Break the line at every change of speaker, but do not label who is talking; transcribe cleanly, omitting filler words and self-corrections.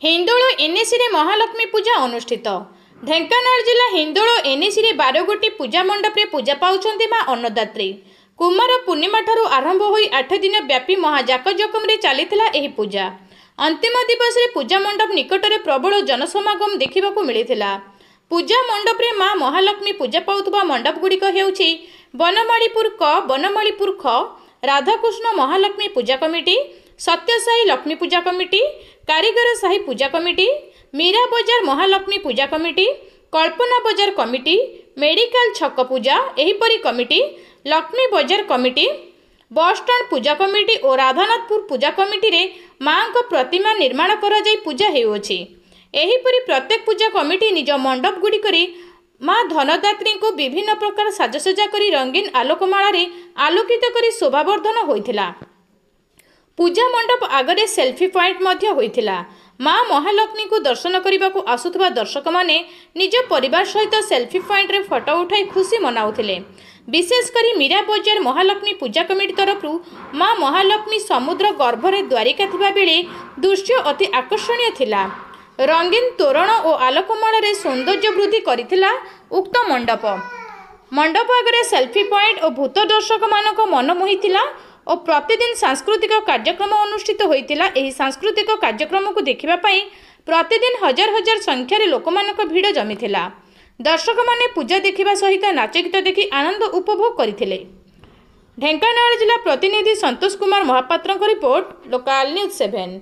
Hindol NAC रे महालक्ष्मी पूजा अनुष्ठित। ढेंकानाल जिला Hindol NAC रे 12 गोटी पूजा मंडप रे पूजा पाउछन्ती मां अन्नदात्री। कुमार पूर्णिमा ठारू आरंभ होई 8 दिन व्यापी महाजाकजकम रे चलीथिला एही पूजा। अंतिम दिवस रे पूजा मंडप निकट रे प्रबल जनसमागम देखिबाकू मिलिथिला। पूजा मंडप रे मां महालक्ष्मी पूजा पाउथबा मंडप गुड़िक हेउछि बनमालीपुर क, बनमालीपुर ख, राधाकृष्ण महालक्ष्मी पूजा कमिटी, सत्यसाई लक्ष्मी पूजा कमिटी, कारीगर साही पूजा कमिटी, मीरा बजार महालक्ष्मी पूजा कमिटी, कल्पना बजार कमिटी, मेडिकल छक पूजा एहीपरी कमिटी, लक्ष्मी बजार कमिटी, बस स्टैंड पूजा कमिटी और राधानाथपुर पूजा कमिटी रे मां को प्रतिमा निर्माण करा जाई पूजा हेउछि। एहीपरी प्रत्येक पूजा कमिटी निज मंडप गुड़िकरी मां धनदात्री को विभिन्न प्रकार साजसज्जा करी रंगीन आलोकमाला रे आलोकित करी शोभावर्धन होइथिला। पूजा मंडप आगरे सेल्फी पॉइंट मध्य होइथिला। मां महालक्ष्मी को दर्शन करने को आसुथबा दर्शक माने निज परिवार सहित सेल्फी पॉइंट रे फोटो उठाई खुशी मनाउथिले। विशेष करी मीरा बजार महालक्ष्मी पूजा कमिटी तरफ मां महालक्ष्मी समुद्र गर्भरे द्वारिका थिबा बेले दृश्य अति आकर्षणीय थिला। रंगीन तोरण और आलोकमाला रे सौंदर्य वृद्धि करिथिला उक्त मंडप। मंडप आगरे सेल्फी पॉइंट और भूत दर्शक मानक मन मोहिथिला और प्रतिदिन सांस्कृतिक कार्यक्रम अनुष्ठित होइतिला। एही सांस्कृतिक कार्यक्रम को देखिबा पई प्रतिदिन हजार हजार संख्यार लोकमानक भीड़ जमिथिला। दर्शक माने पूजा देखिबा सहित नाच गीत देखि आनंद उपभोग करिथिले। ढेंकानाल जिला प्रतिनिधि Santosh Kumar Mahapatra report, local news 7।